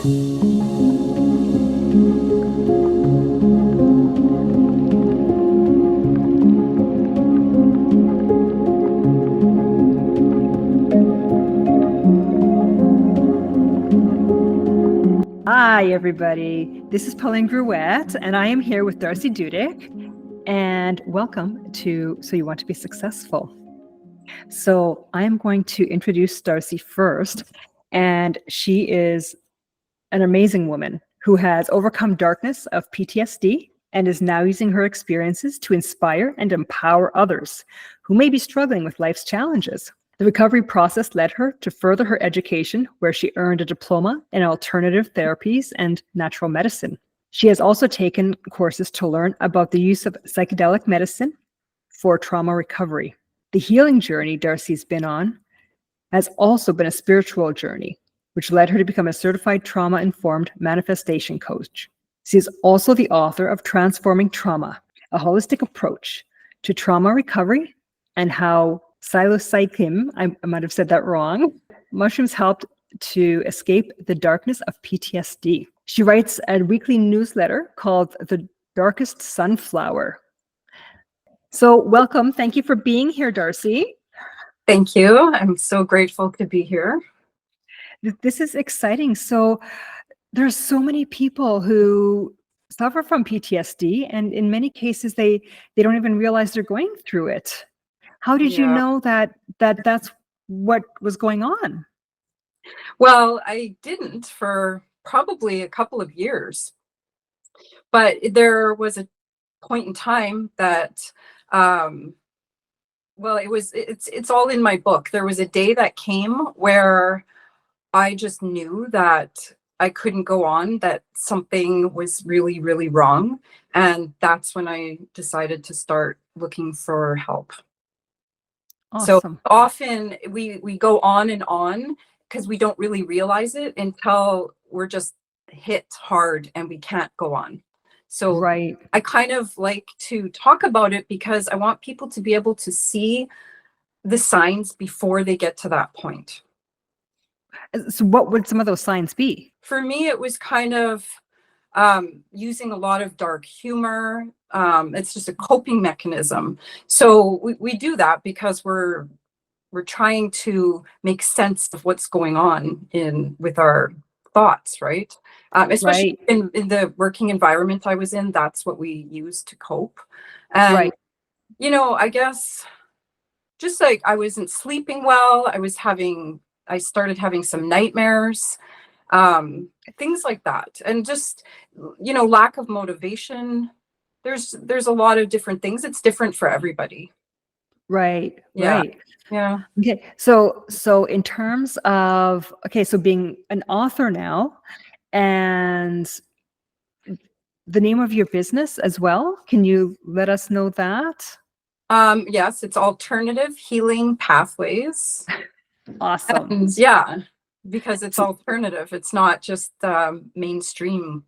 Hi, everybody. This is Pauline Gruette, and I am here with Darcy Dudick. And welcome to So You Want to Be Successful. So I am going to introduce Darcy first, and she is an amazing woman who has overcome darkness of PTSD and is now using her experiences to inspire and empower others who may be struggling with life's challenges. The recovery process led her to further her education, where she earned a diploma in alternative therapies and natural medicine. She has also taken courses to learn about the use of psychedelic medicine for trauma recovery. The healing journey Darcy's been on has also been a spiritual journey, which led her to become a certified trauma-informed manifestation coach. She is also the author of Transforming Trauma, a holistic approach to trauma recovery, and how psilocybin, I might have said that wrong, mushrooms helped to escape the darkness of PTSD. She writes a weekly newsletter called The Darkest Sunflower. So welcome. Thank you for being here, Darcy. Thank you. I'm so grateful to be here. This is exciting. So there's so many people who suffer from PTSD, and in many cases, they don't even realize they're going through it. How did you know that's what was going on? Well, I didn't for probably a couple of years, but there was a point in time that, well, it's all in my book. There was a day that came where I just knew that I couldn't go on, that something was really, really wrong. And that's when I decided to start looking for help. Awesome. So often we go on because we don't really realize it until we're just hit hard and we can't go on. So right. I kind of like to talk about it because I want people to be able to see the signs before they get to that point. So what would some of those signs be? For me, it was kind of using a lot of dark humor. It's just a coping mechanism. So we do that because we're trying to make sense of what's going on with our thoughts, right? Especially in the working environment I was in, that's what we use to cope. And, I guess just like I wasn't sleeping well, I started having some nightmares, things like that. And just, lack of motivation. There's a lot of different things. It's different for everybody. Right. Yeah. Okay. So in terms of, so being an author now, and the name of your business as well, can you let us know that? Yes, it's Alternative Healing Pathways. Awesome. And because it's alternative. It's not just mainstream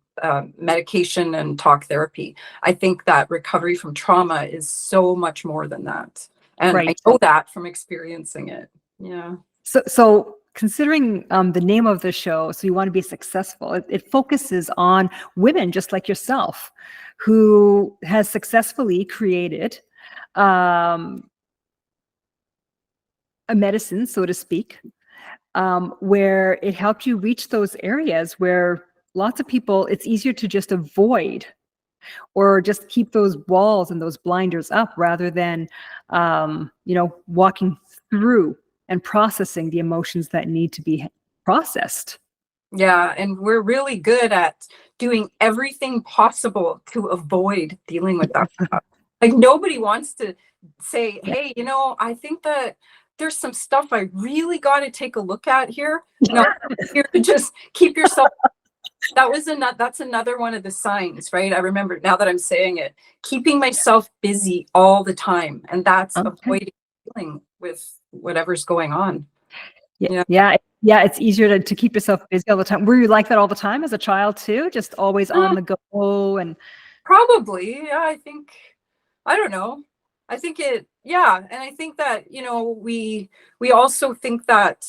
medication and talk therapy. I think that recovery from trauma is so much more than that. And I know that from experiencing it. Yeah. So considering the name of the show, So You Want to Be Successful, it focuses on women just like yourself who has successfully created a medicine, so to speak, where it helped you reach those areas where lots of people, it's easier to just avoid or just keep those walls and those blinders up rather than, walking through and processing the emotions that need to be processed. Yeah, and we're really good at doing everything possible to avoid dealing with that stuff. Like nobody wants to say, hey, I think that there's some stuff I really got to take a look at here. No, here to just keep yourself. That's another one of the signs, right? I remember now that I'm saying it, keeping myself busy all the time. And that's avoiding dealing with whatever's going on. Yeah. It's easier to keep yourself busy all the time. Were you like that all the time as a child too? Just always on the go? And probably, yeah, I don't know. I think and I think that, we also think that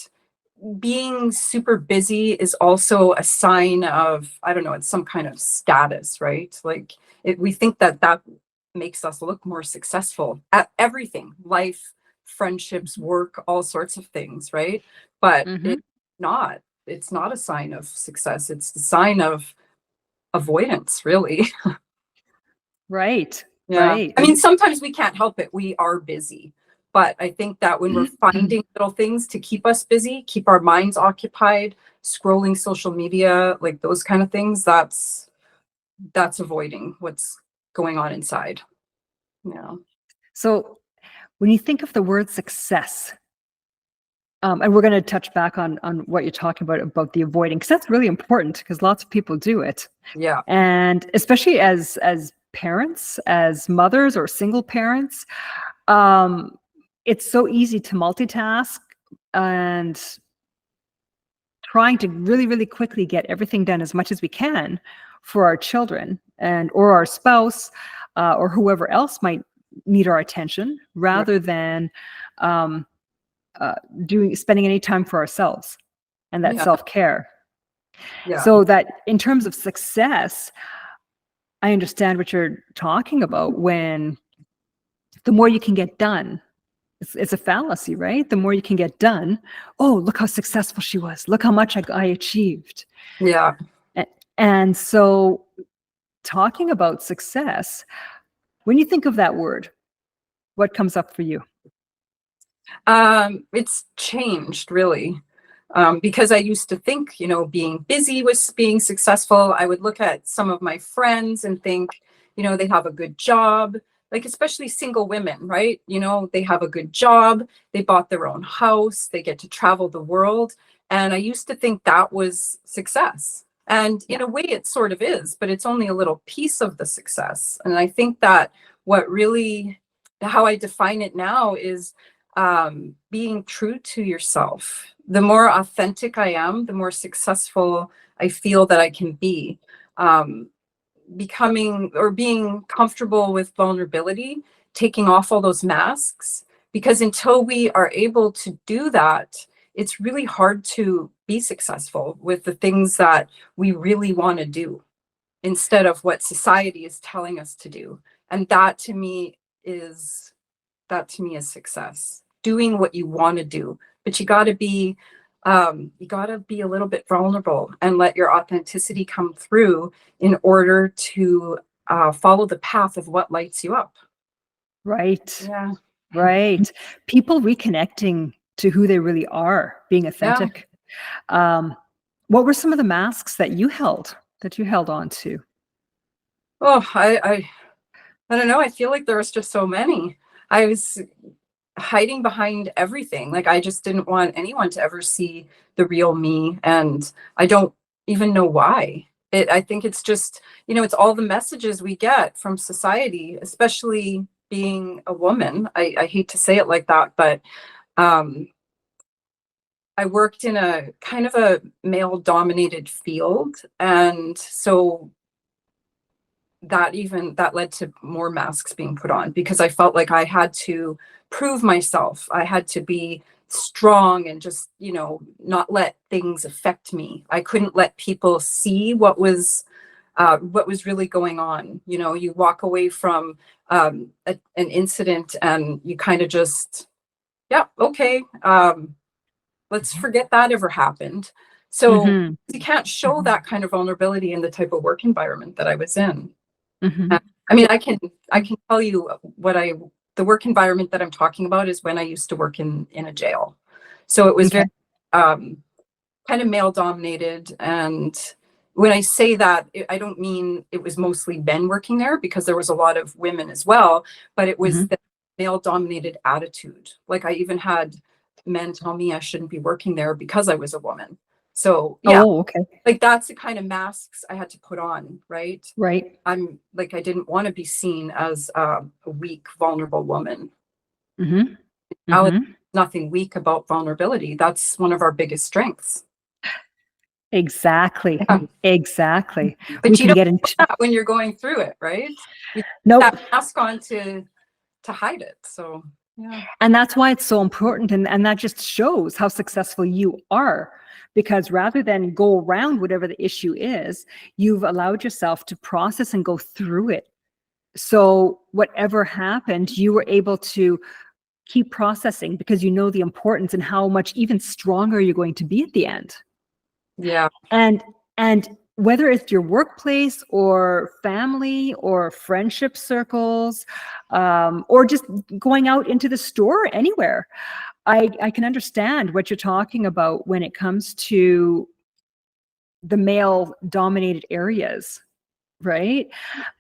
being super busy is also a sign of, I don't know, it's some kind of status, right? Like we think that that makes us look more successful at everything, life, friendships, work, all sorts of things, right? But Mm-hmm. not, it's not a sign of success. It's the sign of avoidance, really. Right. Yeah. Right. I mean, sometimes we can't help it. We are busy. But I think that when we're finding little things to keep us busy, keep our minds occupied, scrolling social media, like those kind of things, that's avoiding what's going on inside. Yeah. So when you think of the word success, and we're going to touch back on what you're talking about the avoiding, because that's really important because lots of people do it. Yeah. And especially as parents, as mothers or single parents, um, it's so easy to multitask and trying to really, really quickly get everything done as much as we can for our children and or our spouse or whoever else might need our attention, Right. rather than um, spending any time for ourselves and that Yeah. self-care. Yeah. So that in terms of success, I understand what you're talking about. When the more you can get done, it's a fallacy, right? The more you can get done, oh, look how successful she was. Look how much I achieved. Yeah. And so talking about success, when you think of that word, what comes up for you? It's changed really. Because I used to think, being busy was being successful. I would look at some of my friends and think, they have a good job, like especially single women, right? They have a good job, they bought their own house, they get to travel the world. And I used to think that was success. And Yeah. in a way, it sort of is, but it's only a little piece of the success. And I think that what really, how I define it now is being true to yourself. The more authentic I am, the more successful I feel that I can be. Um, Becoming or being comfortable with vulnerability, taking off all those masks, because until we are able to do that, it's really hard to be successful with the things that we really want to do instead of what society is telling us to do. And is that to me is success, doing what you want to do. But you got to be a little bit vulnerable and let your authenticity come through in order to follow the path of what lights you up. Right. Yeah. Right. People reconnecting to who they really are, being Yeah. authentic. Um, what were some of the masks that you held on to? Oh, I don't know. I feel like there was just so many. I was hiding behind everything. Like I just didn't want anyone to ever see the real me. And I don't even know why. I think it's just, it's all the messages we get from society, especially being a woman. I hate to say it like that, but um, I worked in a kind of a male dominated field. And so that led to more masks being put on because I felt like I had to prove myself. I had to be strong and just, not let things affect me. I couldn't let people see what was really going on. You walk away from an incident and you kind of just, yeah, okay, let's forget that ever happened. So Mm-hmm. you can't show that kind of vulnerability in the type of work environment that I was in. Mm-hmm. I mean, I can tell you the work environment that I'm talking about is when I used to work in a jail. So it was Okay. very um, kind of male dominated. And when I say that, I don't mean it was mostly men working there because there was a lot of women as well, but it Mm-hmm. was the male dominated attitude. Like I even had men tell me I shouldn't be working there because I was a woman. So yeah, Oh, okay. like that's the kind of masks I had to put on, right? Right. I'm like, I didn't want to be seen as a weak, vulnerable woman. Mm-hmm. Now, Mm-hmm. nothing weak about vulnerability. That's one of our biggest strengths. Exactly. Yeah. Exactly. We But you can don't get know into that when you're going through it, right? You put nope. that mask on to hide it. So Yeah. And that's why it's so important. And that just shows how successful you are. Because rather than go around whatever the issue is, you've allowed yourself to process and go through it. So whatever happened, you were able to keep processing because you know the importance and how much even stronger you're going to be at the end. Yeah. And whether it's your workplace or family or friendship circles, or just going out into the store anywhere, I can understand what you're talking about when it comes to the male dominated areas, right?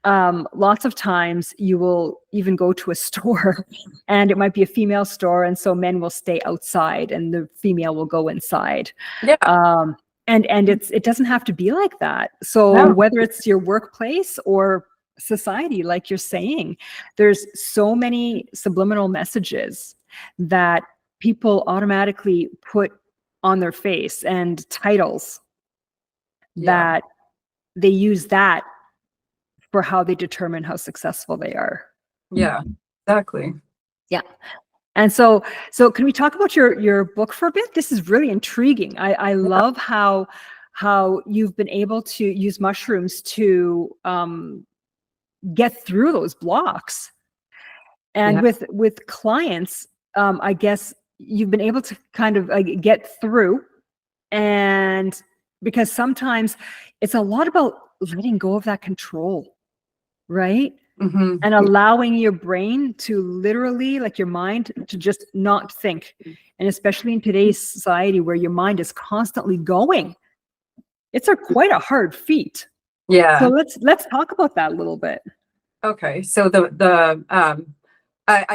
Lots of times you will even go to a store and it might be a female store, and so men will stay outside and the female will go inside. Yeah. And it doesn't have to be like that. So No. whether it's your workplace or society, like you're saying, there's so many subliminal messages that people automatically put on their face and titles Yeah. that they use that for how they determine how successful they are. Yeah. Exactly. Yeah. And so can we talk about your book for a bit? This is really intriguing. I love how you've been able to use mushrooms to get through those blocks. And Yeah. with clients, I guess you've been able to kind of get through, and because sometimes it's a lot about letting go of that control, right? Mm-hmm. And allowing your brain to literally, like your mind, to just not think. And especially in today's society where your mind is constantly going, it's quite a hard feat. So Yeah. let's talk about that a little bit. Okay. So I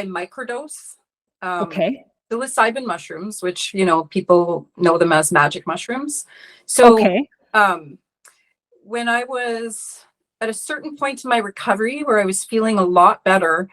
microdose Okay. psilocybin mushrooms, which people know them as magic mushrooms. So Okay. um, when I was at a certain point in my recovery where I was feeling a lot better,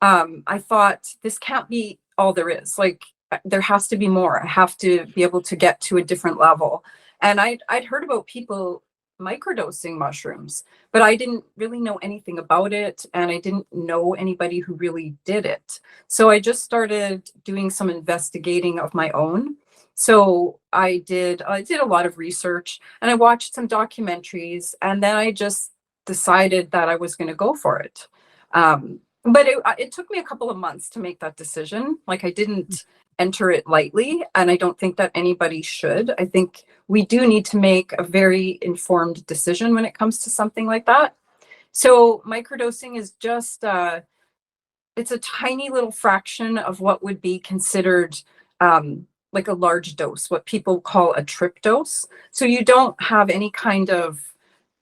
I thought this can't be all there is. Like there has to be more. I have to be able to get to a different level. And I'd heard about people microdosing mushrooms, but I didn't really know anything about it, and I didn't know anybody who really did it. So I just started doing some investigating of my own. So I did a lot of research, and I watched some documentaries, and then I just decided that I was going to go for it. But it took me a couple of months to make that decision. Like I didn't enter it lightly, and I don't think that anybody should. I think we do need to make a very informed decision when it comes to something like that. So microdosing is just it's a tiny little fraction of what would be considered like a large dose, what people call a trip dose. So you don't have any kind of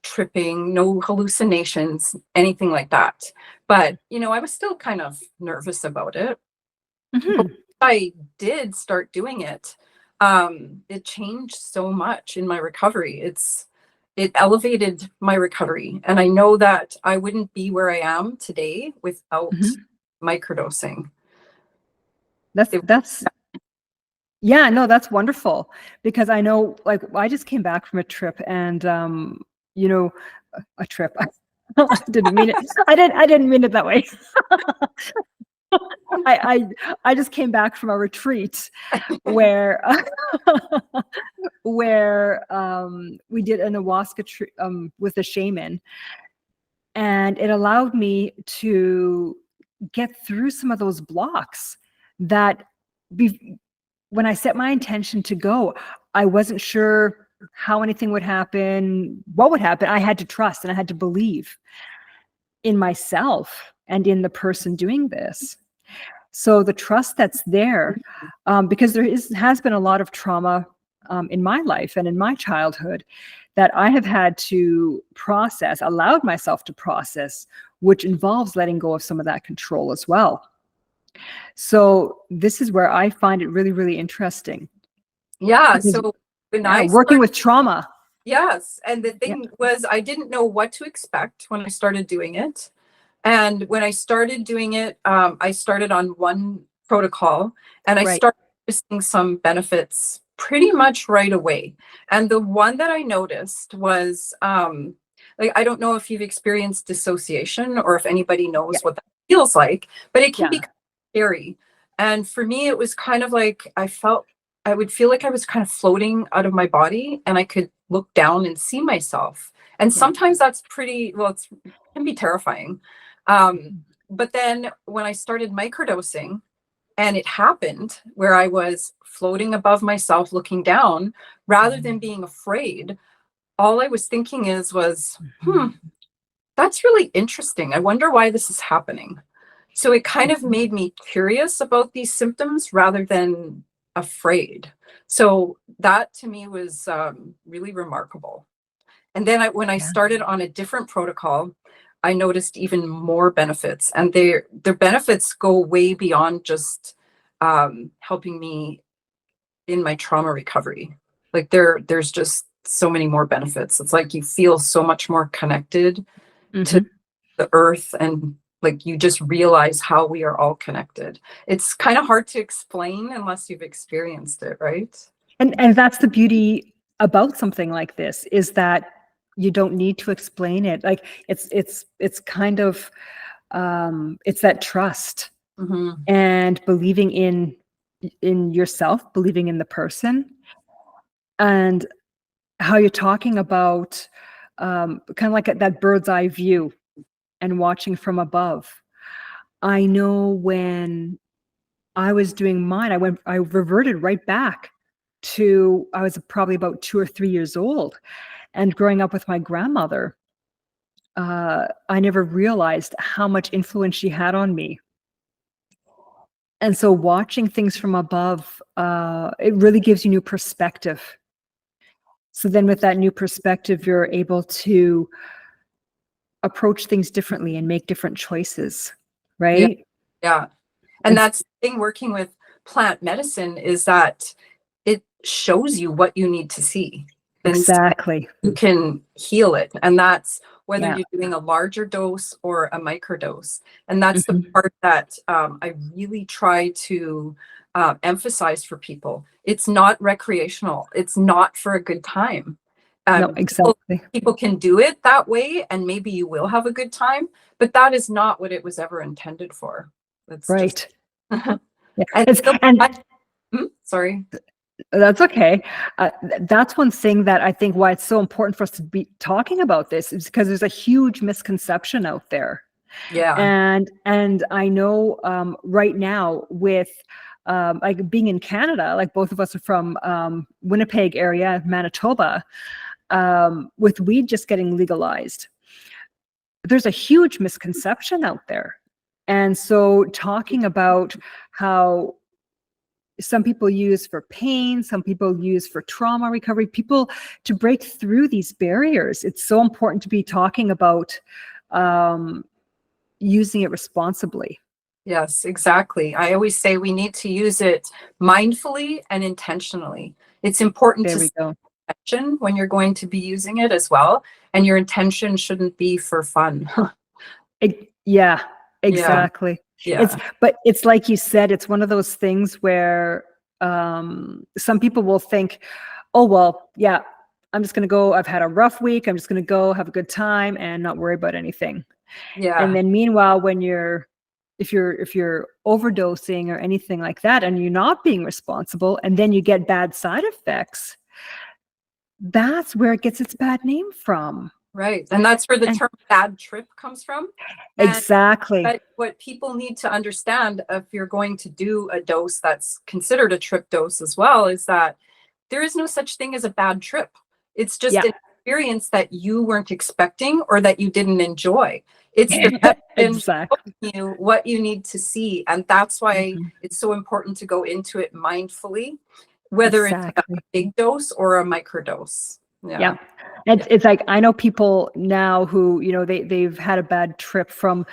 tripping, no hallucinations, anything like that. But I was still kind of nervous about it. But Mm-hmm. I did start doing it. It changed so much in my recovery. It elevated my recovery, and I know that I wouldn't be where I am today without Mm-hmm. microdosing. It, That's yeah, no, that's wonderful, because I know, like, I just came back from a trip, and you know, a trip. I didn't mean it. I didn't mean it that way. I I just came back from a retreat where where we did an ayahuasca with a shaman, and it allowed me to get through some of those blocks that when I set my intention to go, I wasn't sure how anything would happen, what would happen. I had to trust and I had to believe in myself and in the person doing this. So the trust that's there, because has been a lot of trauma in my life and in my childhood that I have had to process, allowed myself to process, which involves letting go of some of that control as well. So this is where I find it really, really interesting. yeah. Because, So when yeah, I working started, with trauma. yes, and the Yeah. thing was, I didn't know what to expect when I started doing it. And when I started doing it, I started on one protocol, and I Right. started noticing some benefits pretty much right away. And the one that I noticed was like, I don't know if you've experienced dissociation or if anybody Yeah. knows what that feels like, but it can Yeah. be scary. And for me, it was kind of like I would feel like I was kind of floating out of my body and I could look down and see myself. And Yeah. sometimes that's pretty, well, it can be terrifying. Um, but then when I started microdosing, and it happened where I was floating above myself, looking down, rather than being afraid, all I was thinking that's really interesting. I wonder why this is happening. So it kind of made me curious about these symptoms rather than afraid. So that to me was really remarkable. And then when I Yeah. started on a different protocol, I noticed even more benefits, and their benefits go way beyond just helping me in my trauma recovery. Like there's just so many more benefits. It's like you feel so much more connected to Mhm. the earth, and like you just realize how we are all connected. It's kind of hard to explain unless you've experienced it, right? And that's the beauty about something like this, is that you don't need to explain it. Like it's kind of it's that trust Hmm. and believing in yourself, believing in the person, and how you're talking about kind of like that bird's eye view and watching from above. I know when I was doing mine, I reverted right back to, I was probably about 2 or 3 years old, and growing up with my grandmother, I never realized how much influence she had on me. And so watching things from above, it really gives you new perspective. So then with that new perspective, you're able to approach things differently and make different choices, Yeah, right? yeah. And And that's the thing working with plant medicine, is that it shows you what you need to see. And exactly. you can heal it. And that's whether Yeah. you're doing a larger dose or a microdose. And that's the Mhm. part that I really try to emphasize for people. It's not recreational, it's not for a good time. No, People, exactly. people can do it that way, and maybe you will have a good time, but that is not what it was ever intended for. It's just, Right. and Yeah. sorry. That's okay. That's one thing that I think why it's so important for us to be talking about this, is because there's a huge misconception out there. Yeah. And I know right now with like being in Canada, like both of us are from Winnipeg area, Manitoba, with weed just getting legalized. There's a huge misconception out there. And so talking about how some people use for pain, some people use for trauma recovery, people to break through these barriers. It's so important to be talking about um, using it responsibly. Yes, exactly. I always say we need to use it mindfully and intentionally. It's important There to we set go. intention when you're going to be using it as well. And your intention shouldn't be for fun. Yeah, Yeah, exactly. yeah, But it's like you said, it's one of those things where some people will think, oh, well, yeah, I'm just going to go. I've had a rough week. I'm just going to go have a good time and not worry about anything. And yeah, then meanwhile, when if you're overdosing or anything like that, and you're not being responsible, and then you get bad side effects, that's where it gets its bad name from. right. And that's where the And term bad trip comes from. And exactly. but what people need to understand, if you're going to do a dose that's considered a trip dose as well, is that there is no such thing as a bad trip. It's just Yeah. an experience that you weren't expecting or that you didn't enjoy. It's the medicine Exactly. showing you what you need to see. And that's why Mhm. it's so important to go into it mindfully, whether it's a Exactly. big dose or a microdose. Yeah. Yeah. Yeah. It's like I know people now who, they've had a bad trip from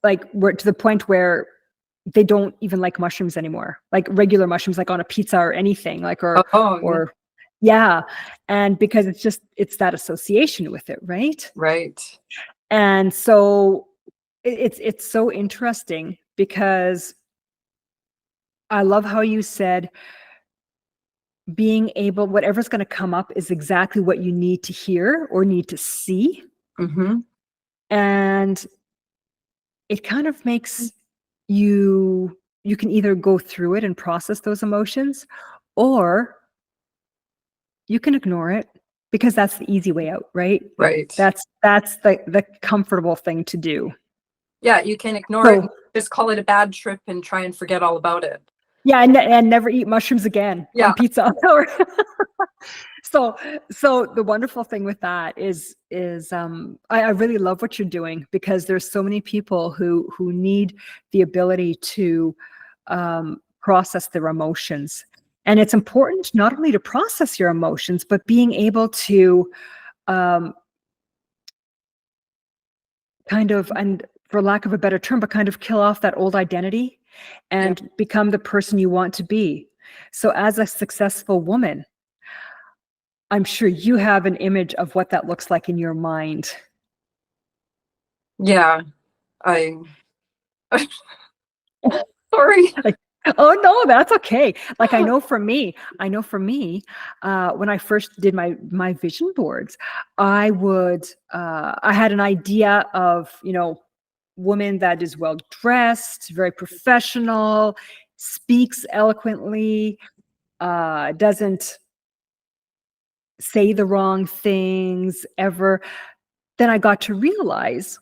like where to the point where they don't even like mushrooms anymore. Like regular mushrooms, like on a pizza or anything, like Oh, yeah. or yeah. And because it's that association with it, right? Right. And so it's so interesting because I love how you said being able, whatever's going to come up is exactly what you need to hear or need to see. Mm-hmm. And it kind of makes you you can either go through it and process those emotions, or you can ignore it, because that's the easy way out, right? Right. That's the comfortable thing to do. Yeah, you can ignore it, So just call it a bad trip and try and forget all about it. yeah, and never eat mushrooms again Yeah. on pizza. So the wonderful thing with that is I really love what you're doing, because there's so many people who need the ability to process their emotions. And it's important not only to process your emotions, but being able to um, kind of, and for lack of a better term, but kind of kill off that old identity Yeah. and become the person you want to be. So as a successful woman, I'm sure you have an image of what that looks like in your mind. Yeah. I sorry. Like, oh no, that's okay. Like I know for me, when I first did my vision boards, I had an idea of, woman that is well dressed, very professional, speaks eloquently, doesn't say the wrong things ever. Then I got to realize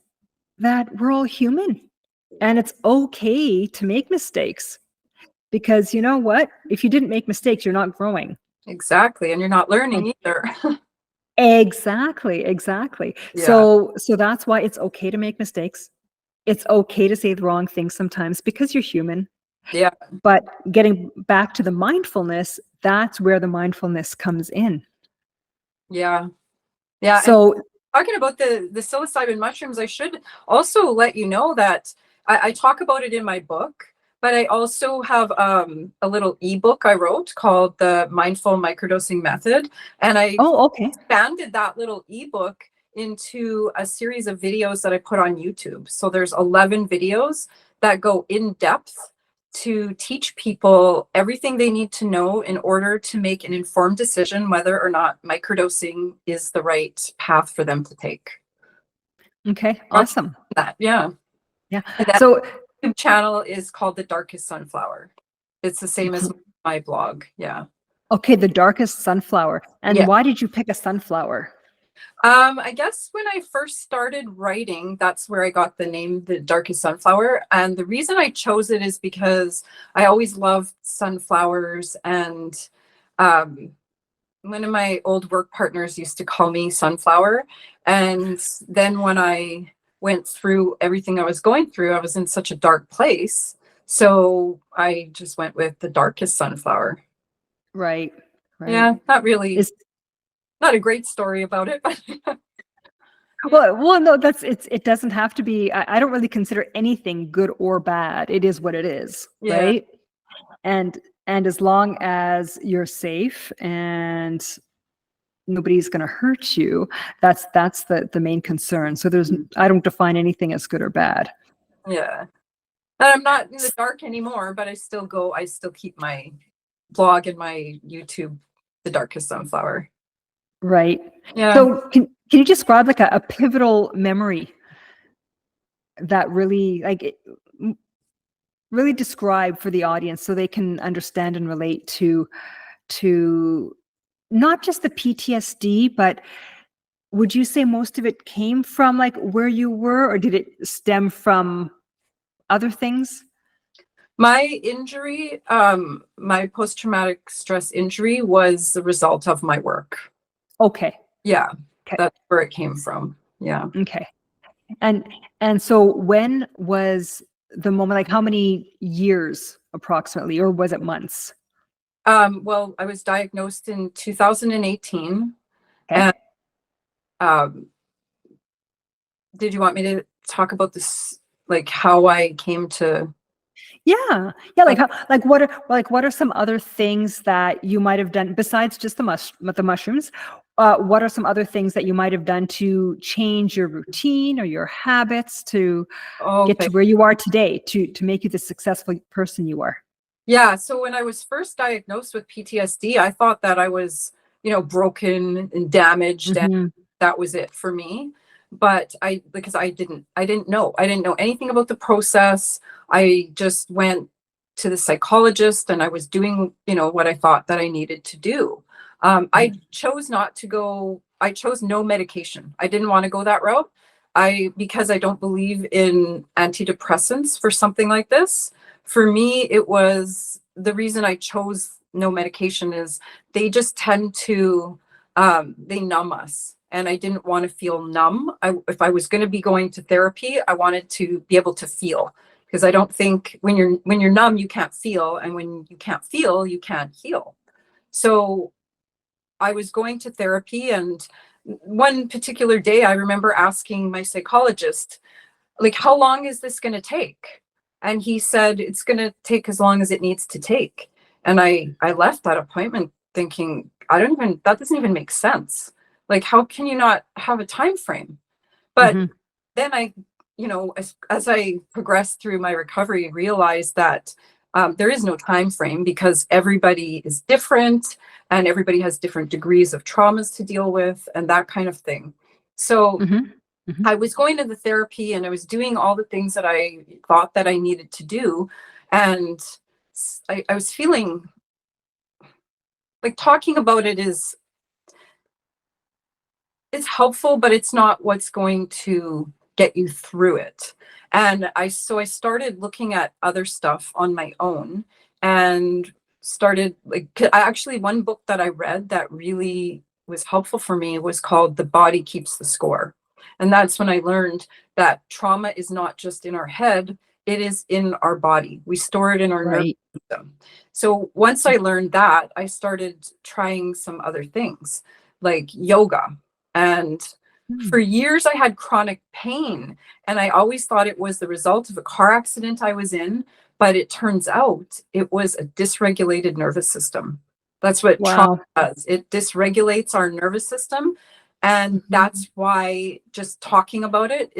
that we're all human, and it's okay to make mistakes, because you know what? If you didn't make mistakes, you're not growing. Exactly. And you're not And learning either. exactly. Yeah. So that's why it's okay to make mistakes. It's okay to say the wrong thing sometimes, because you're human. Yeah. But getting back to the mindfulness, that's where the mindfulness comes in. Yeah. Yeah. And So, talking about the psilocybin mushrooms, I should also let you know that I talk about it in my book, but I also have a little ebook I wrote called The Mindful Microdosing Method. And I oh, okay. expanded that little ebook into a series of videos that I put on YouTube. So there's 11 videos that go in depth to teach people everything they need to know in order to make an informed decision whether or not microdosing is the right path for them to take. Okay, awesome. That, yeah. Yeah. And that So, YouTube channel is called The Darkest Sunflower. It's the same as my blog. Yeah. okay, the darkest sunflower. Yeah. And why did you pick a sunflower? I guess when I first started writing, that's where I got the name The Darkest Sunflower. And the reason I chose it is because I always loved sunflowers. And um, one of my old work partners used to call me Sunflower. And then when I went through everything I was going through, I was in such a dark place. So I just went with The Darkest Sunflower. Right. Yeah, not really, Is not a great story about it, but well, no, it doesn't have to be. I don't really consider anything good or bad. It is what it is, yeah, right? And as long as you're safe and nobody's going to hurt you, that's the main concern. So I don't define anything as good or bad. yeah. And I'm not in the dark anymore, but I still keep my blog and my YouTube, The Darkest Sunflower. Right. Yeah. So can you describe like a pivotal memory that really really describe for the audience, so they can understand and relate to not just the PTSD, but would you say most of it came from like where you were, or did it stem from other things? My injury, my post-traumatic stress injury was the result of my work. Okay. Yeah, Okay. that's where it came from. Yeah. Okay. And so when was the moment, like how many years approximately, or was it months? Well, I was diagnosed in 2018. Okay. And did you want me to talk about this, like how I came to? Yeah. Like how, what are some other things that you might have done besides just the mushrooms? What are some other things that you might have done to change your routine or your habits to get Okay. to where you are today, to make you the successful person you are? Yeah. So when I was first diagnosed with PTSD, I thought that I was, broken and damaged, and Mhm. that was it for me. But because I didn't know anything about the process. I just went to the psychologist, and I was doing, what I thought that I needed to do. I chose not to go, I chose no medication. I didn't want to go that route. Because I don't believe in antidepressants for something like this. For me, it was the reason I chose no medication is they just tend to, they numb us. And I didn't want to feel numb. If I was going to be going to therapy, I wanted to be able to feel, because I don't think when you're numb, you can't feel. And when you can't feel, you can't heal. So I was going to therapy, and one particular day I remember asking my psychologist, like, how long is this going to take? And he said, it's going to take as long as it needs to take. And I left that appointment thinking, that doesn't even make sense. Like, how can you not have a time frame? But then as I progressed through my recovery, realized that there is no time frame, because everybody is different and everybody has different degrees of traumas to deal with and that kind of thing. So I was going to the therapy and I was doing all the things that I thought that I needed to do. And I was feeling like talking about it it's helpful, but it's not what's going to get you through it. And I started looking at other stuff on my own, and started one book that I read that really was helpful for me was called The Body Keeps the Score. And that's when I learned that trauma is not just in our head, it is in our body. We store it in our nervous system. So once I learned that, I started trying some other things like yoga. And for years, I had chronic pain, and I always thought it was the result of a car accident I was in. But it turns out it was a dysregulated nervous system. That's what trauma does. It dysregulates our nervous system. And that's why just talking about it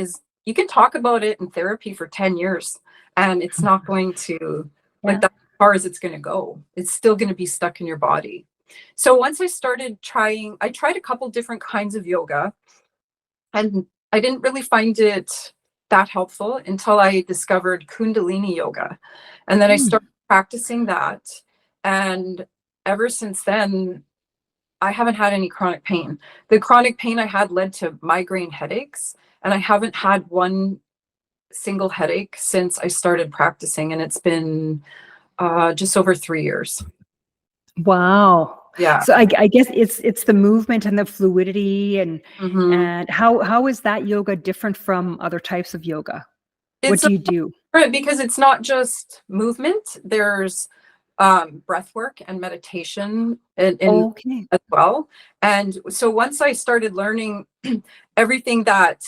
you can talk about it in therapy for 10 years, and it's not going to, that's as far as it's going to go. It's still going to be stuck in your body. So once I tried a couple different kinds of yoga, and I didn't really find it that helpful until I discovered Kundalini yoga. And then I started practicing that. And ever since then, I haven't had any chronic pain. The chronic pain I had led to migraine headaches, and I haven't had one single headache since I started practicing. And it's been just over 3 years. Wow. Yeah. So I guess it's the movement and the fluidity and how is that yoga different from other types of yoga? What do you do? Right, because it's not just movement. There's breath work and meditation as well. And so once I started learning everything that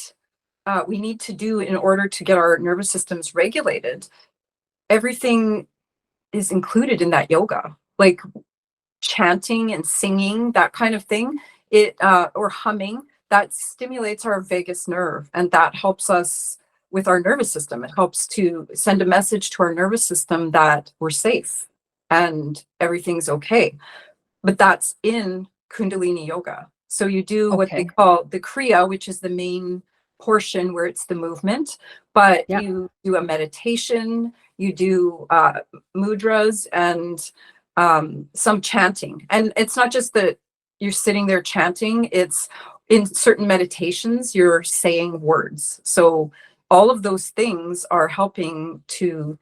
we need to do in order to get our nervous systems regulated, everything is included in that yoga, like chanting and singing, that kind of thing, or humming, that stimulates our vagus nerve, and that helps us with our nervous system. It helps to send a message to our nervous system that we're safe and everything's okay. But that's in Kundalini yoga. So you do what they call the Kriya, which is the main portion where it's the movement, but you do a meditation, you do mudras, and some chanting. And it's not just that you're sitting there chanting, it's in certain meditations, you're saying words. So all of those things are helping to,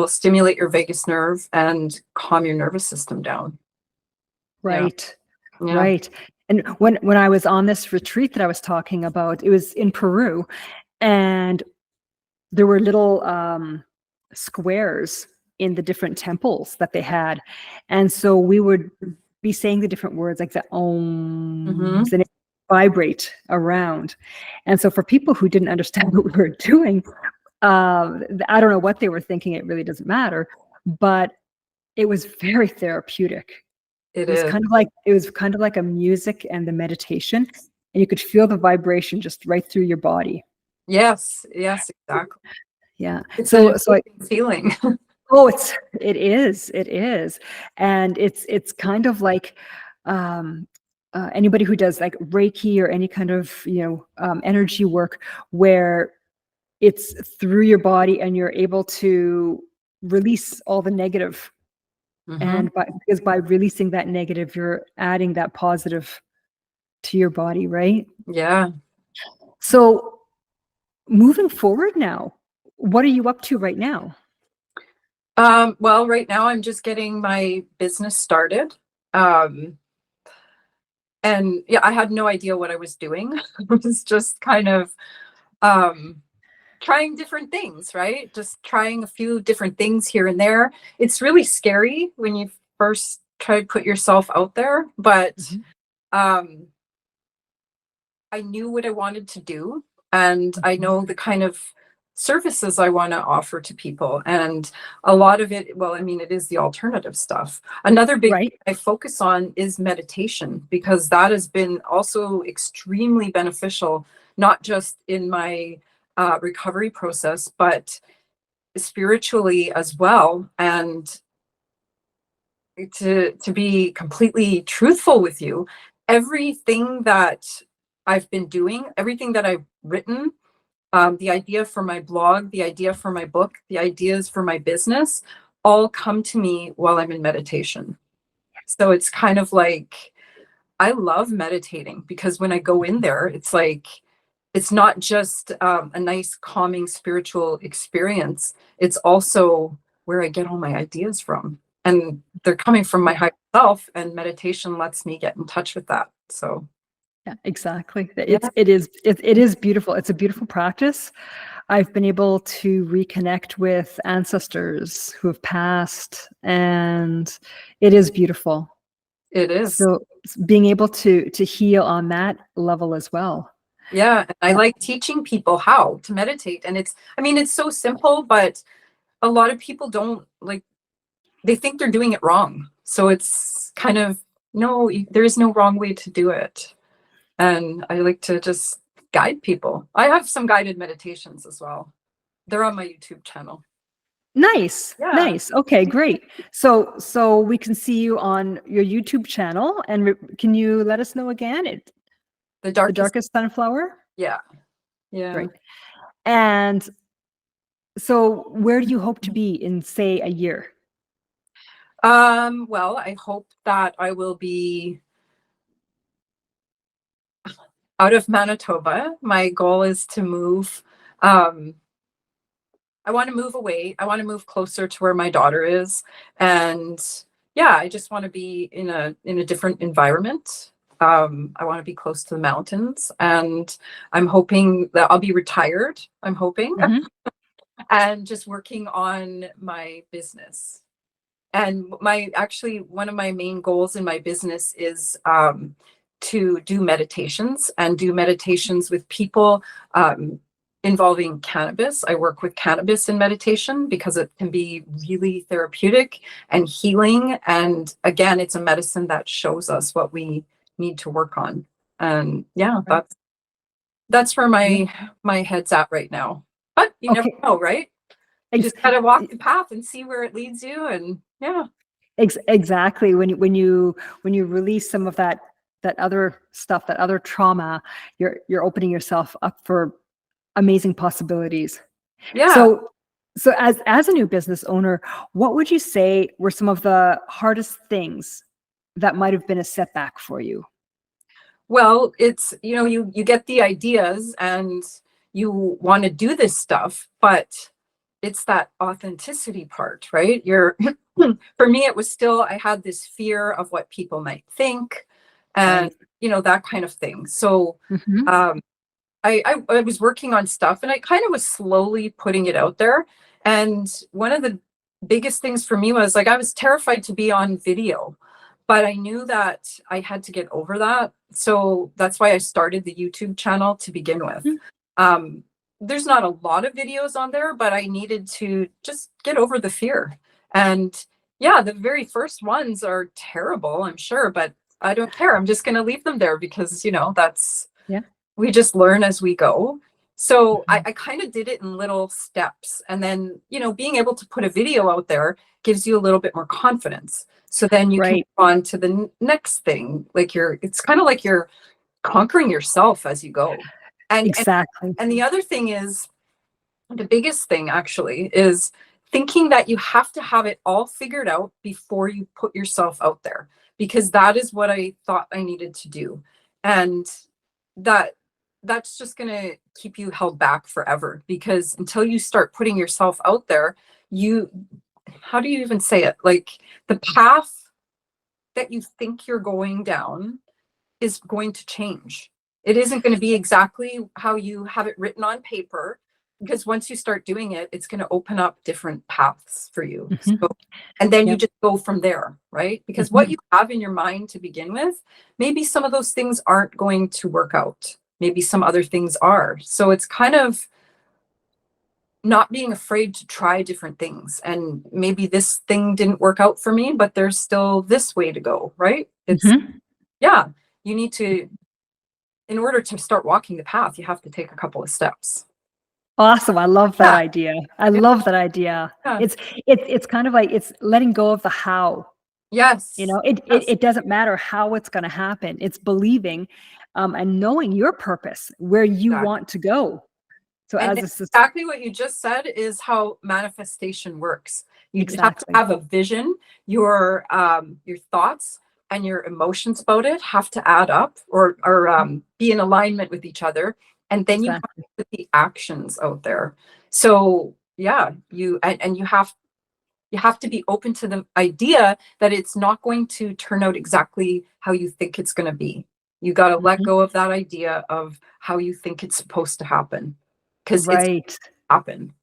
stimulate your vagus nerve and calm your nervous system down. Right. And when I was on this retreat that I was talking about, it was in Peru, and there were little squares in the different temples that they had. And so we would be saying the different words like the ohms, and it vibrate around. And so for people who didn't understand what we were doing, I don't know what they were thinking. It really doesn't matter, but it was very therapeutic. It was kind of like a music and the meditation, and you could feel the vibration just right through your body. Yes, exactly. Yeah. It's so feeling. Oh, it is, and it's kind of like anybody who does like Reiki or any kind of energy work where it's through your body and you're able to release all the negative. Mhm. And because by releasing that negative, you're adding that positive to your body, right? Yeah. So moving forward now, what are you up to right now? Well, right now I'm just getting my business started. Um, and yeah, I had no idea what I was doing. I was just kind of um, trying different things, right? Just trying a few different things here and there. It's really scary when you first try to put yourself out there, but Mhm. um, I knew what I wanted to do, and I Mhm. know the kind of services I want to offer to people. And a lot of it, well, I mean, it is the alternative stuff. Another big Right. thing I focus on is meditation, because that has been also extremely beneficial, not just in my recovery process, but spiritually as well. And to be completely truthful with you, everything that I've been doing, everything that I've written, the idea for my blog, the idea for my book, the ideas for my business, all come to me while I'm in meditation. So it's kind of like I love meditating, because when I go in there, it's like it's not just a nice, calming spiritual experience. It's also where I get all my ideas from. And they're coming from my Yeah. higher self, and meditation lets me get in touch with that. So, Yeah, exactly. yeah, It is beautiful. It's a beautiful practice. I've been able to reconnect with ancestors who have passed, and it is beautiful. it is. So being able to heal on that level as well. Yeah. And I like teaching people how to meditate. And I mean, it's so simple, but a lot of people don't like, they think they're doing it wrong. So it's kind of, no, there is no wrong way to do it. And I like to just guide people. I have some guided meditations as well. They're on my YouTube channel. Nice, Yeah. nice. Okay, great. So we can see you on your YouTube channel, and can you let us know again? The The darkest. darkest sunflower. Yeah. Yeah. Great. And so, where do you hope to be in, say, a year? Well, I hope that I will be out of Manitoba. My goal is to move. Um, I want to move away. I want to move closer to where my daughter is. And yeah, I just want to be in a different environment. I want to be close to the mountains, and I'm hoping that I'll be retired. I'm hoping, Mhm. and just working on my business. And my actually one of my main goals in my business is to do meditations, and do meditations with people involving cannabis. I work with cannabis in meditation because it can be really therapeutic and healing. And again, it's a medicine that shows us what we need to work on. And yeah, Right. that's where Yeah. my head's at right now. But you never Okay. know, right? You Ex- just gotta walk the path and see where it leads you. And yeah. exactly. When you release some of that other stuff, that other trauma, you're opening yourself up for amazing possibilities. Yeah. So as a new business owner, what would you say were some of the hardest things that might have been a setback for you? Well, it's, you get the ideas and you want to do this stuff, but it's that authenticity part, right? For me, it was still, I had this fear of what people might think, and, Right. that kind of thing. So, Hmm. um, I was working on stuff, and I kind of was slowly putting it out there. And one of the biggest things for me was like I was terrified to be on video, but I knew that I had to get over that. So that's why I started the YouTube channel to begin with. Um, there's not a lot of videos on there, but I needed to just get over the fear. And yeah, the very first ones are terrible, I'm sure, but I don't care. I'm just going to leave them there because, that's Yeah. we just learn as we go. So I, Mhm. I kind of did it in little steps. And then, being able to put a video out there gives you a little bit more confidence. So then you can Right. move on to the next thing. Like it's kind of like you're conquering yourself as you go. And Exactly. and the other thing is, the biggest thing actually is thinking that you have to have it all figured out before you put yourself out there, because that is what I thought I needed to do. And that's just going to keep you held back forever, because until you start putting yourself out there, you, how do you even say it? Like, the path that you think you're going down is going to change. It isn't going to be exactly how you have it written on paper, because once you start doing it, it's going to open up different paths for you. So, and then you just go from there, right? Because what you have in your mind to begin with, maybe some of those things aren't going to work out. Maybe some other things are. So it's kind of not being afraid to try different things. And maybe this thing didn't work out for me, but there's still this way to go, right? It's, yeah, you need to, in order to start walking the path, you have to take a couple of steps. Awesome. I love that idea. I Yeah. love that idea. Yeah. It's kind of like, it's letting go of the how. Yes. You know, Yes. it doesn't matter how it's going to happen. It's believing and knowing your purpose, where you Exactly. want to go. So And as exactly what you just said is how manifestation works. You have to exactly. have a vision. Your thoughts and your emotions about it have to add up, or be in alignment with each other, and then you have to put the actions out there. So yeah, you have to be open to the idea that it's not going to turn out exactly how you think it's going to be. You got to let go of that idea of how you think it's supposed to happen, because it's happen.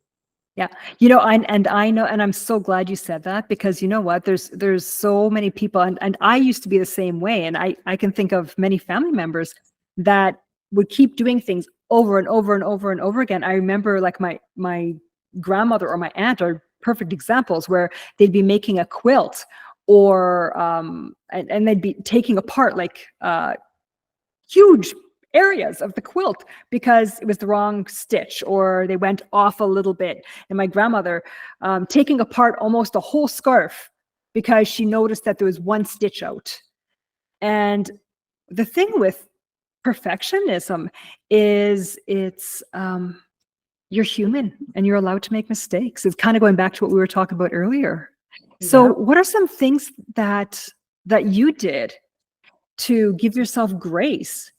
Yeah. You know, and I know, and I'm so glad you said that, because you know what, there's so many people, and I used to be the same way. And I can think of many family members that would keep doing things over and over and over and over again. I remember, like, my grandmother or my aunt are perfect examples, where they'd be making a quilt, or and they'd be taking apart like huge areas of the quilt because it was the wrong stitch, or they went off a little bit. And my grandmother taking apart almost a whole scarf because she noticed that there was one stitch out. And the thing with perfectionism is it's you're human and you're allowed to make mistakes. It's kind of going back to what we were talking about earlier. So what are some things that you did to give yourself grace,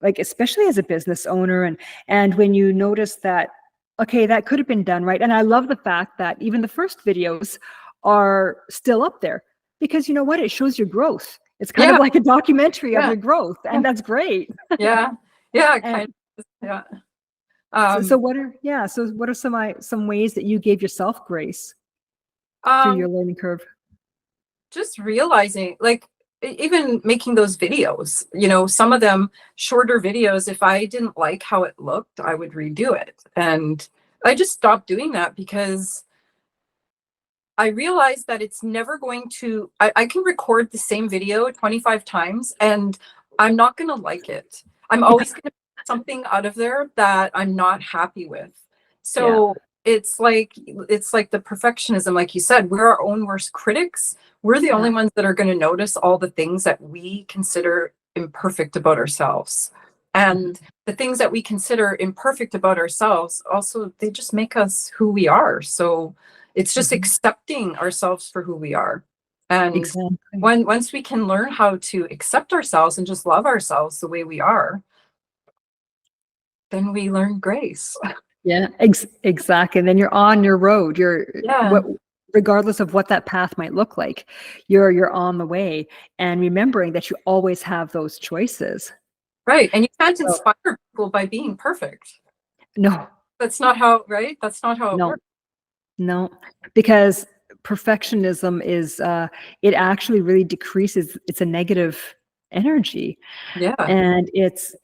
like especially as a business owner, and when you notice that, okay, that could have been done right? And I love the fact that even the first videos are still up there, because you know what, it shows your growth. It's kind of like a documentary of your growth, and that's great. Kind of. So what are some ways that you gave yourself grace through your learning curve? Just realizing, like, even making those videos, you know, some of them shorter videos, if I didn't like how it looked, I would redo it. And I just stopped doing that, because I realized that it's never going to, I can record the same video 25 times and I'm not going to like it. I'm always going to put something out of there that I'm not happy with. So it's like the perfectionism, like you said, we're our own worst critics. We're the only ones that are going to notice all the things that we consider imperfect about ourselves. And the things that we consider imperfect about ourselves, also, they just make us who we are. So it's just accepting ourselves for who we are. And once we can learn how to accept ourselves and just love ourselves the way we are, then we learn grace. Yeah, exactly. And then you're on your road. Regardless of what that path might look like, you're on the way, and remembering that you always have those choices. Right. And you can't inspire people by being perfect. No. That's not how, right? That's not how it works. No, because perfectionism is it actually really decreases. It's a negative energy. And it's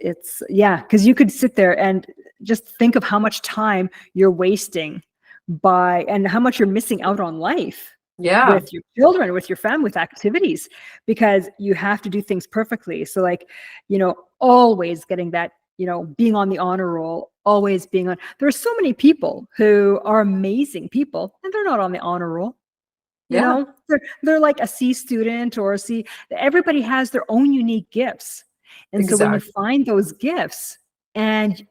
because you could sit there and just think of how much time you're wasting and how much you're missing out on life with your children, with your family, with activities, because you have to do things perfectly. So, like, you know, always getting that, you know, being on the honor roll, always being on. There are so many people who are amazing people and they're not on the honor roll. You know, they're like a C student or a C. Everybody has their own unique gifts. And so when you find those gifts and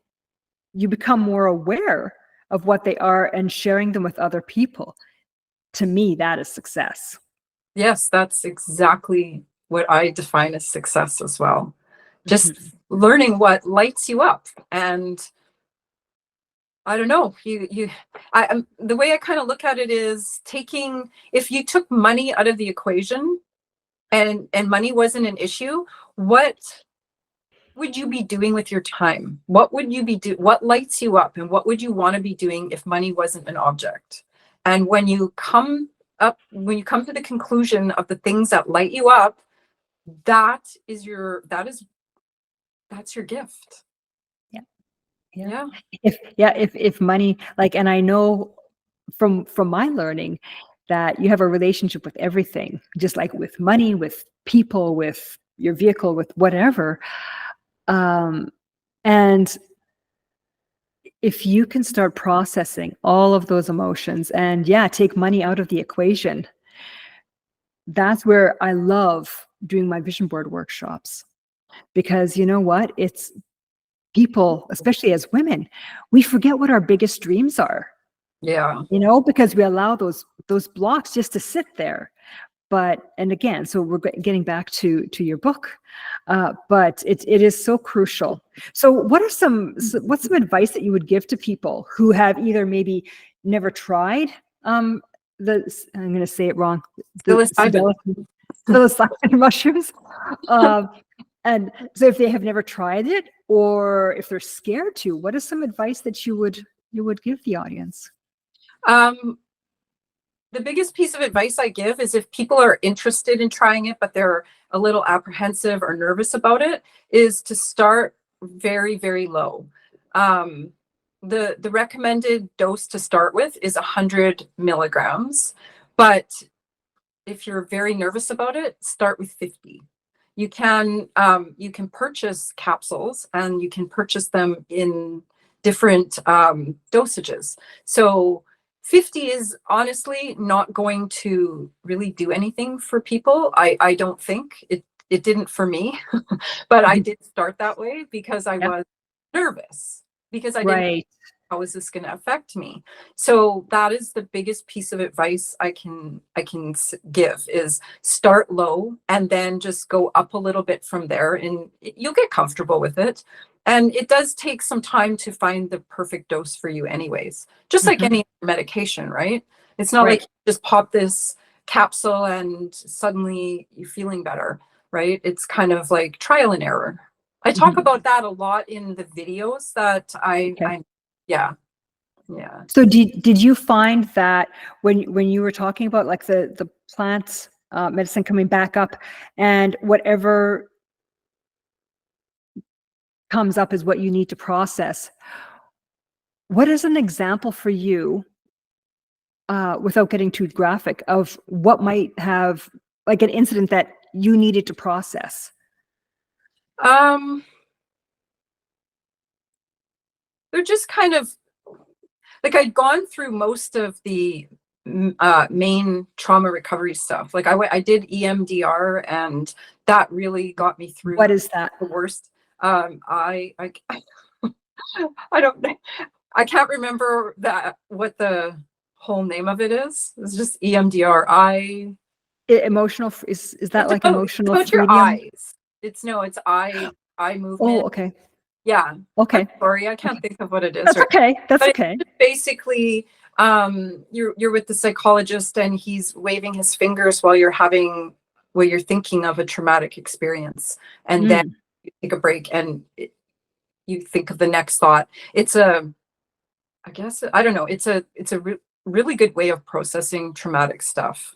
you become more aware of what they are and sharing them with other people, to me, that is success. Yes, that's exactly what I define as success as well. Just Mhm. learning what lights you up. And I don't know, the way I kind of look at it is taking, if you took money out of the equation and money wasn't an issue, what would you be doing with your time? What would you be what lights you up, and what would you want to be doing if money wasn't an object? And when you come to the conclusion of the things that light you up, that is your that's your gift. Yeah. Yeah. Yeah. If money, like, and I know from my learning that you have a relationship with everything, just like with money, with people, with your vehicle, with whatever. And if you can start processing all of those emotions and take money out of the equation, that's where I love doing my vision board workshops. Because you know what? It's people, especially as women, we forget what our biggest dreams are, Yeah. because we allow those blocks just to sit there. But, and again, so we're getting back to your book, but it is so crucial. So what's some advice that you would give to people who have either maybe never tried I'm going to say it wrong, the Psilocybin. psilocybin mushrooms, and so if they have never tried it, or if they're scared to, what is some advice that you would give the audience? The biggest piece of advice I give is, if people are interested in trying it, but they're a little apprehensive or nervous about it, is to start very, very low. The recommended dose to start with is 100 milligrams, but if you're very nervous about it, start with 50. You can purchase capsules, and you can purchase them in different dosages. So 50 is honestly not going to really do anything for people. I don't think it didn't for me, but I did start that way because I Yeah. was nervous, because I didn't, Right. how is this going to affect me? So that is the biggest piece of advice I can give, is start low and then just go up a little bit from there, and you'll get comfortable with it. And it does take some time to find the perfect dose for you anyways, just like any medication, right? It's not like Right. you just pop this capsule and suddenly you're feeling better, right? It's kind of like trial and error. I talk about that a lot in the videos that Okay. yeah. Yeah. So did you find that when you were talking about like the plant medicine coming back up, and whatever comes up is what you need to process? What is an example for you, without getting too graphic, of what might have, like, an incident that you needed to process? Um, they're just kind of like, I'd gone through most of the main trauma recovery stuff. Like I did EMDR, and that really got me through What is that? the worst. I I don't I can't remember what the whole name of it is. It's just EMDR. Emotional, is that like It's emotional about your freedom? eyes. It's eye Oh, movement. okay. Yeah. I'm Okay. sorry, I can't Okay. think of what it is That's right now. okay. That's But okay. it's basically, you're with the psychologist, and he's waving his fingers while you're thinking of a traumatic experience, and then Mm. you take a break, and you think of the next thought. I guess, I don't know. It's a really good way of processing traumatic stuff.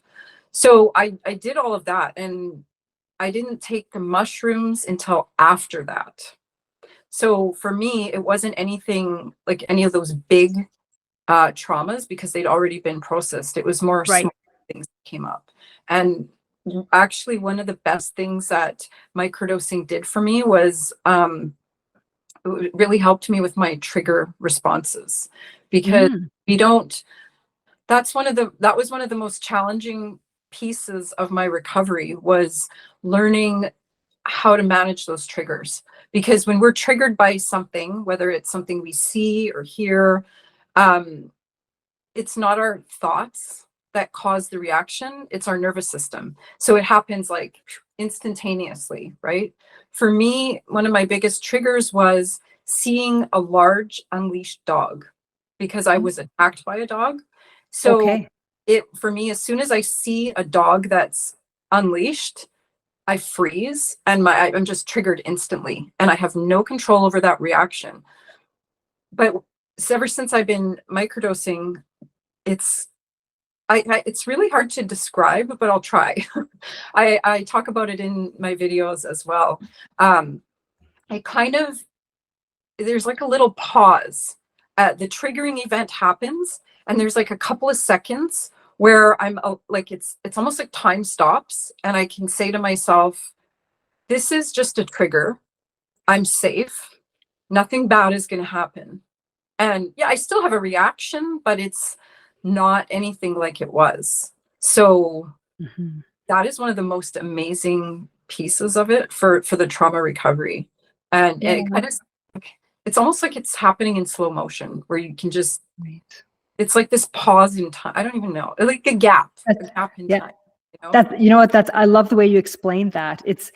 So I did all of that, and I didn't take the mushrooms until after that. So for me, it wasn't anything like any of those big traumas, because they'd already been processed. It was more Right. small things that came up. And actually, one of the best things that microdosing did for me was, it really helped me with my trigger responses, because Mm. we don't, that was one of the most challenging pieces of my recovery, was learning how to manage those triggers. Because when we're triggered by something, whether it's something we see or hear, um, it's not our thoughts that cause the reaction, it's our nervous system. So it happens like instantaneously, right? For me, one of my biggest triggers was seeing a large unleashed dog because I was attacked by a dog. So Okay. for me, as soon as I see a dog that's unleashed, I freeze and I'm just triggered instantly and I have no control over that reaction. But ever since I've been microdosing, it's it's really hard to describe, but I'll try. I talk about it in my videos as well. I kind of, there's like a little pause. The triggering event happens, and there's like a couple of seconds where I'm like, it's almost like time stops, and I can say to myself, this is just a trigger. I'm safe. Nothing bad is going to happen. And yeah, I still have a reaction, but it's not anything like it was. So that is one of the most amazing pieces of it for the trauma recovery. And it kind of, it's almost like it's happening in slow motion where you can just, it's like this pause in time. I don't even know, like a gap in time. You know? You know what, I love the way you explained that. It's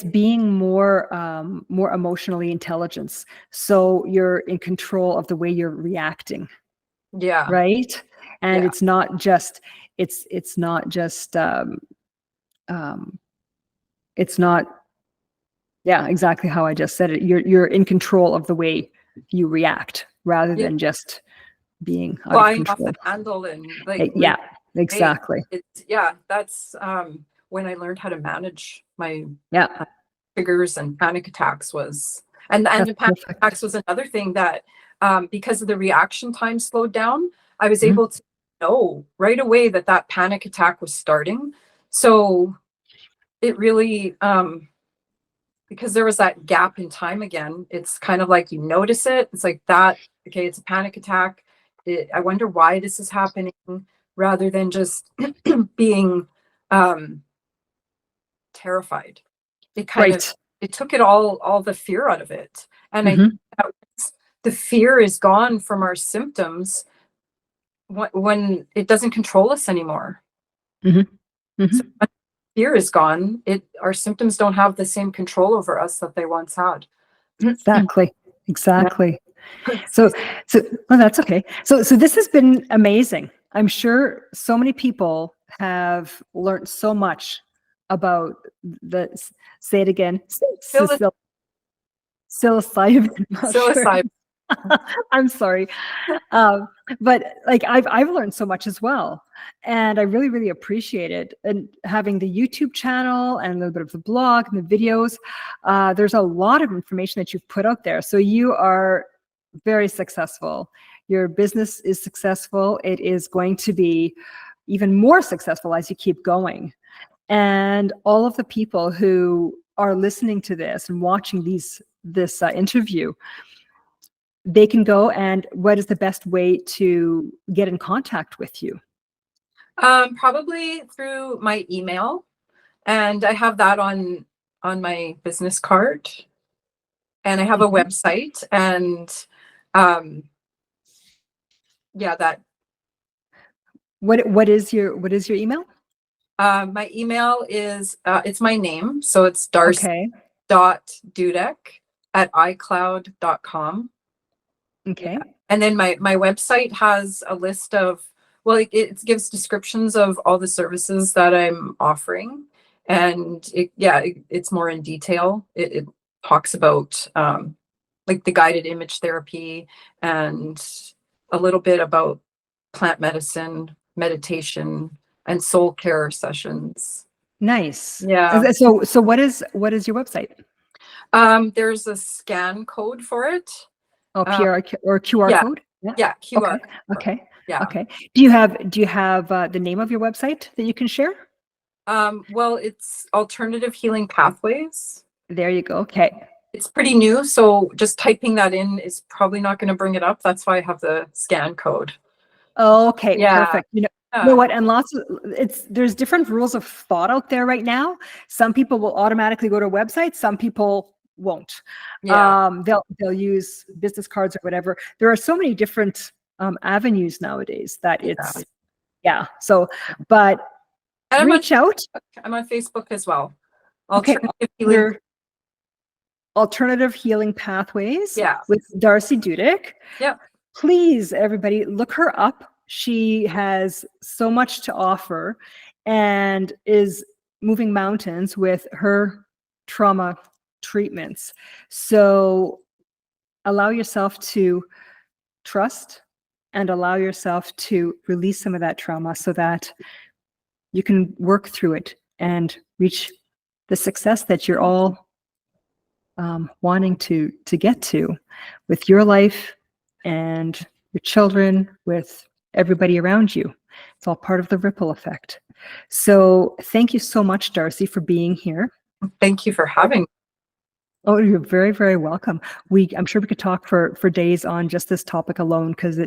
being more emotionally intelligent. So you're in control of the way you're reacting. Yeah. Right. And it's not just, it's not, yeah, exactly how I just said it. You're in control of the way you react rather than just being out of control. Off the handle and like, yeah, exactly. That's when I learned how to manage my Yeah. triggers and panic attacks was, and the panic attacks was another thing that because of the reaction time slowed down, I was able to know right away that that panic attack was starting. So it really, because there was that gap in time again, it's kind of like you notice it. It's like that, okay, it's a panic attack. I wonder why this is happening, rather than just being terrified. It kind of, it took it all the fear out of it. And I think that the fear is gone from our symptoms when it doesn't control us anymore. So when fear is gone, our symptoms don't have the same control over us that they once had. Exactly. So well, that's okay. So this has been amazing. I'm sure so many people have learned so much about say it again, psilocybin mushrooms. I'm sorry. But like I've learned so much as well. And I really, really appreciate it. And having the YouTube channel and a little bit of the blog and the videos, there's a lot of information that you've put out there. So you are very successful. Your business is successful. It is going to be even more successful as you keep going. And all of the people who are listening to this and watching this interview, they can go, and what is the best way to get in contact with you? Probably through my email, and I have that on my business card, and I have a website, and that. What is your email? My email is it's my name, so it's darcy.dudek@icloud.com. Okay. And then my website has a list of, well, it gives descriptions of all the services that I'm offering, and it's more in detail. It talks about like the guided image therapy and a little bit about plant medicine, meditation, and soul care sessions. Nice. Yeah. So what is your website? There's a scan code for it. Oh, PR or QR code? Yeah, QR. Okay. Yeah. Okay. Do you have the name of your website that you can share? Well, it's Alternative Healing Pathways. There you go. Okay. It's pretty new, so just typing that in is probably not going to bring it up. That's why I have the scan code. Okay, perfect. You know what? And there's different rules of thought out there right now. Some people will automatically go to a website. Some people won't. They'll use business cards or whatever. There are so many different avenues nowadays that Yeah. So, but And reach out. I'm on Facebook as well. Okay. Alternative Healing. Alternative Healing Pathways Yeah. with Darcy Dudick. Yeah. Please, everybody, look her up. She has so much to offer and is moving mountains with her trauma treatments. So allow yourself to trust and allow yourself to release some of that trauma so that you can work through it and reach the success that you're all wanting to get to with your life and your children, with everybody around you. It's all part of the ripple effect. So thank you so much, Darcy, for being here. Thank you for having me. Oh, you're very, very welcome. I'm sure we could talk for days on just this topic alone, because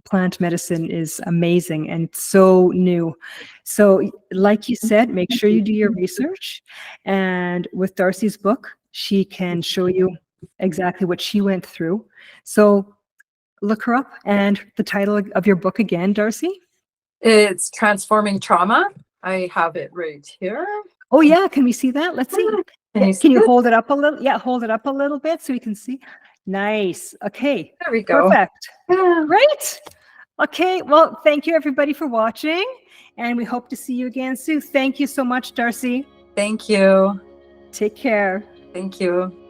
plant medicine is amazing and so new. So like you said, make sure you do your research. And with Darcy's book, she can show you exactly what she went through. So look her up. And the title of your book again, Darcy? It's Transforming Trauma. I have it right here. Oh yeah, can we see that? Let's see. Can you hold it up a little? Yeah, hold it up a little bit so we can see. Nice. Okay. There we go. Perfect. Great. Okay. Well, thank you everybody for watching, and we hope to see you again soon. Thank you so much, Darcy. Thank you. Take care. Thank you.